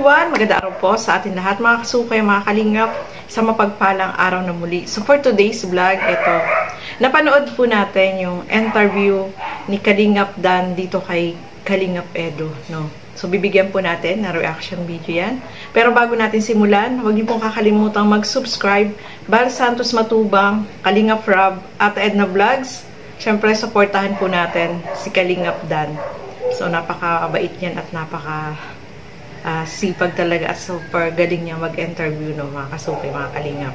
everyone! Magandang araw po sa atin lahat mga kasukay, mga kalingap, sa mapagpalang araw na muli. So for today's vlog, ito, napanood po natin yung interview ni Kalingap Dan dito kay Kalingap Edo, no? So bibigyan po natin na reaction video yan. Pero bago natin simulan, huwag niyo pong kakalimutang mag-subscribe. Bal Santos Matubang, Kalingap Rob, at Edna Vlogs. Siyempre, supportahan po natin si Kalingap Dan. So napakabait niyan at sipag talaga at super galing niya mag-interview, no, mga kasukay, mga kalingap.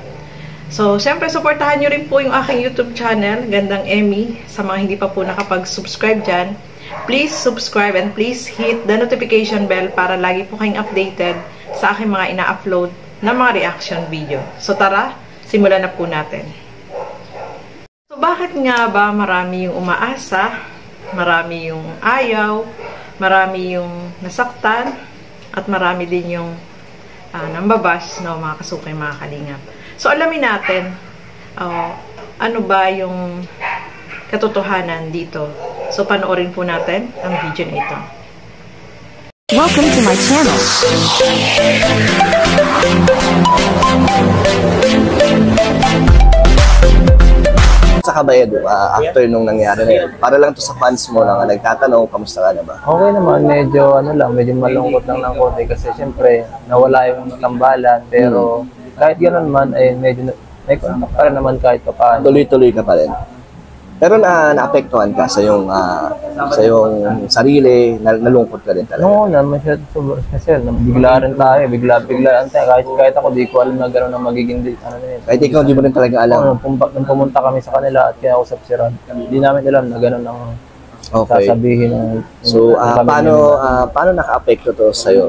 So, syempre, supportahan nyo rin po yung aking YouTube channel, Gandang Emmy. Sa mga hindi pa po nakapag-subscribe dyan, please subscribe and please hit the notification bell para lagi po kayong updated sa aking mga ina-upload na mga reaction video. So, tara, simulan na po natin. So, bakit nga ba marami yung umaasa, marami yung ayaw, marami yung nasaktan, at marami din yung nambabas, no, mga kasukay, mga kalingap. So, alamin natin ano ba yung katotohanan dito. So, panoorin po natin ang video na ito. Welcome to my channel. Sa Kabayedo, after nung nangyari na yun, para lang to sa fans mo na nagtatanong, kamusta ka na ba? Okay naman, medyo malungkot lang ng konti kasi syempre nawala yung tambalan, pero kahit gano'n man ay medyo may contact pa rin naman kahit pa paano. Tuloy-tuloy ka pa rin. Pero naapektuhan ka sa yung sarili, nalungkot ka rin talaga. No, naman siya kasi bigla rin tayo, biglaan tayo. Kahit ako di ko alam na gano'n ang magiging ano na yun. Kahit ikaw di mo rin talaga alam. Nung pumunta kami sa kanila at kinausap si Rod, hindi namin alam na gano'n ang sasabihin. So, paano naka-apekto to sa'yo?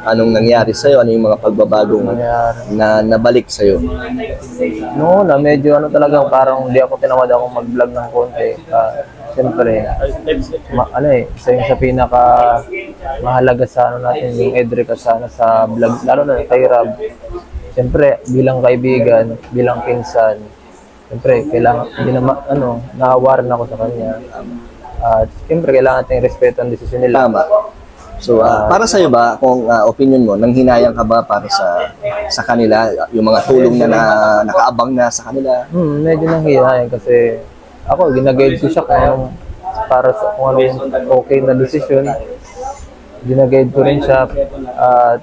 Anong nangyari sa'yo? Ano yung mga pagbabagong na nabalik sa'yo? No, medyo talaga parang hindi ako tinamad akong mag-vlog ng konti. Siyempre, isa yung sa pinaka mahalaga sa natin, yung Edric at sana sa vlog, lalo na kay Rob. Siyempre, bilang kaibigan, bilang pinsan, siyempre, nahawaran ako sa kanya. At siyempre, kailangan natin respeto ang desisyon nila. Tama. So, para sa'yo ba, kung opinion mo, nanghinayang ka ba para sa kanila, yung mga tulong na nakaabang na sa kanila? Medyo nanghinayang kasi ako, ginaguide ko siya kung anong okay na desisyon. Ginaguide ko rin siya at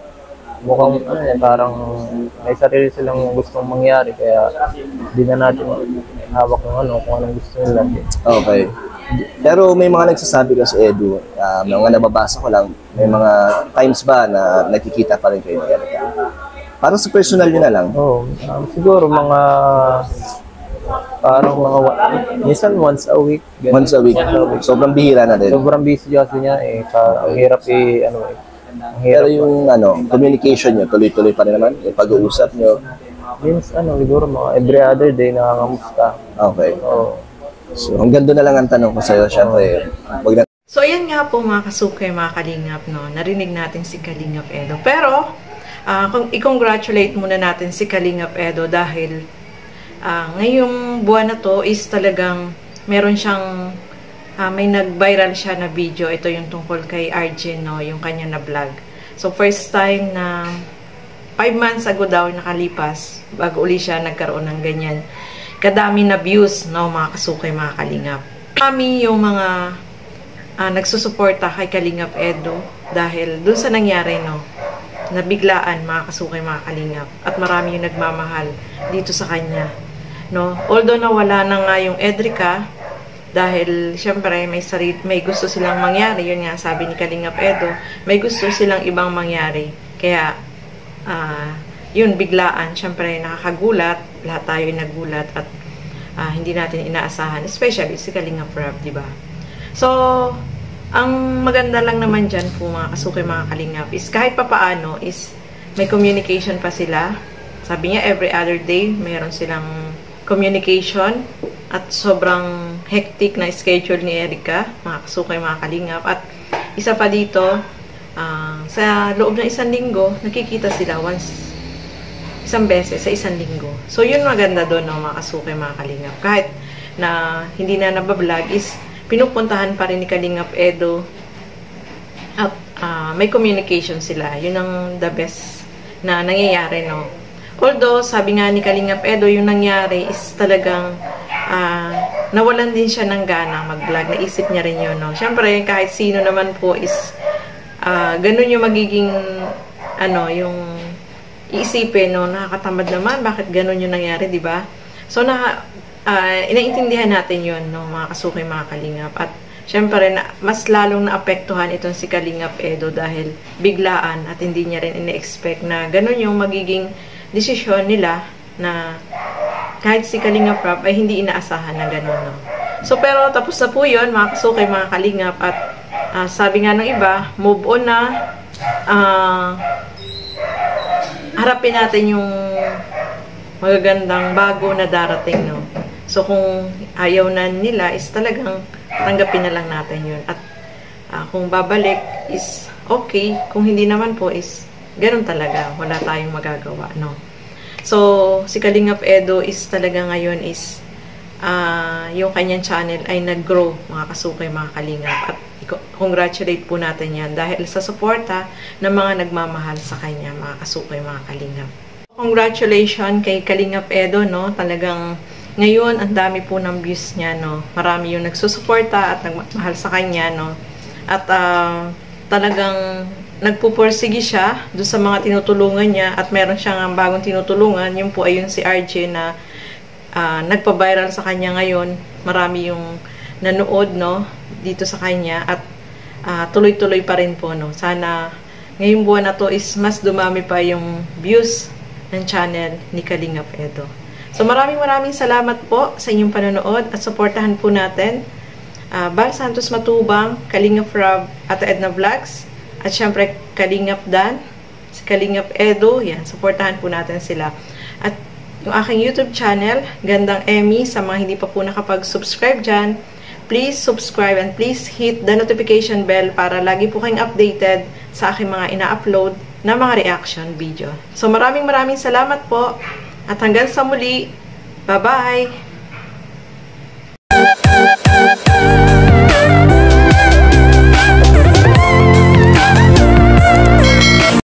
mukhang parang may sarili silang gustong mangyari kaya di na natin hawak ng kung anong gusto nila. Okay. Pero may mga nagsasabi kasi Edu, mga nababasa ko lang, may mga times ba na nakikita pa rin kayo ni Erica? Parang sa personal nyo na lang? Siguro minsan once a week. Once a week? Sobrang bihira na din? Sobrang busy kasi niya ang hirap Pero yung communication nyo, tuloy-tuloy pa rin naman? Yung pag-uusap nyo? Means siguro every other day nakakamusta. Okay. So, hanggang doon na lang ang tanong ko sa'yo, syempre. So, ayan nga po mga kasukay, mga kalingap, no? Narinig natin si Kalingap Edo. Pero, i-congratulate muna natin si Kalingap Edo dahil ngayong buwan na to is talagang meron siyang, may nag-viral siya na video. Ito yung tungkol kay Arjen, no? Yung kanya na vlog. So, first time na 5 months ago daw nakalipas, bago uli siya nagkaroon ng ganyan. Kadami na views, no, mga kasukay, mga kalingap. Kami yung mga nagsusuporta kay Kalingap Edo dahil dun sa nangyari, no, nabiglaan, mga kasukay, mga kalingap. At marami yung nagmamahal dito sa kanya. No? Although nawala na nga yung Edrica, dahil syempre may gusto silang mangyari. Yun nga, sabi ni Kalingap Edo, may gusto silang ibang mangyari. Kaya, yun, biglaan, syempre nakakagulat, lahat tayo ay nagulat at hindi natin inaasahan, especially si Kalingap Rob, di ba? So, ang maganda lang naman dyan po mga kasukay, mga kalingap, is kahit papaano is may communication pa sila. Sabi niya, every other day, mayroon silang communication at sobrang hectic na schedule ni Erica, mga kasukay, mga kalingap. At isa pa dito, sa loob ng 1 linggo, nakikita sila isang beses sa 1 linggo. So, yun maganda doon, no, mga kasukay, mga kalingap. Kahit na hindi na nabablog, is pinupuntahan pa rin ni Kalingap Edo at may communication sila. Yun ang the best na nangyayari, no? Although, sabi nga ni Kalingap Edo, yung nangyari is talagang nawalan din siya ng gana mag-vlog. Naisip niya rin yun, no? Siyempre, kahit sino naman po is ganun yung magiging yung iisipin, no? Nakakatamad naman, bakit ganun yung nangyari, di ba? So, inaintindihan natin yun, no? Mga kasukay, mga kalingap. At syempre, mas lalong naapektuhan itong si Kalingap Edo dahil biglaan at hindi niya rin ina-expect na ganun yung magiging desisyon nila, na kahit si Kalingap Rob ay hindi inaasahan na ganun, no? So, pero tapos na po yun, mga kasukay, mga kalingap. At sabi nga ng iba, move on na. Harapin natin yung magagandang bago na darating, no? So, kung ayaw na nila is talagang tanggapin na lang natin yun. At kung babalik is okay. Kung hindi naman po is ganun talaga. Wala tayong magagawa, no? So, si Kalingap Edo is talaga ngayon is yung kanyang channel ay nag-grow, mga kasukay, mga kalingap. At congratulate po natin yan dahil sa suporta ng mga nagmamahal sa kanya, mga kasukay, mga kalingap. Congratulations kay Kalingap Edo, no? Talagang ngayon, ang dami po ng views niya, no? Marami yung nagsusuporta at nagmamahal sa kanya, no? At talagang nagpupursige siya doon sa mga tinutulungan niya at meron siyang bagong tinutulungan. Yung po ayun si RJ na nagpa-viral sa kanya ngayon. Marami yung nanood, no? Dito sa kanya at tuloy-tuloy pa rin po, no? Sana ngayong buwan na to is mas dumami pa yung views ng channel ni Kalingap Edo. So, maraming salamat po sa inyong panonood at suportahan po natin Bal Santos Matubang, Kalingap Rob, Ate Edna Vlogs, at syempre Kalingap Dan, si Kalingap Edo, yan, suportahan po natin sila. At yung aking YouTube channel, Gandang Emmy, sa mga hindi pa po nakapag-subscribe dyan, please subscribe and please hit the notification bell para lagi po kayong updated sa aking mga ina-upload na mga reaction video. So maraming salamat po at hanggang sa muli, bye-bye!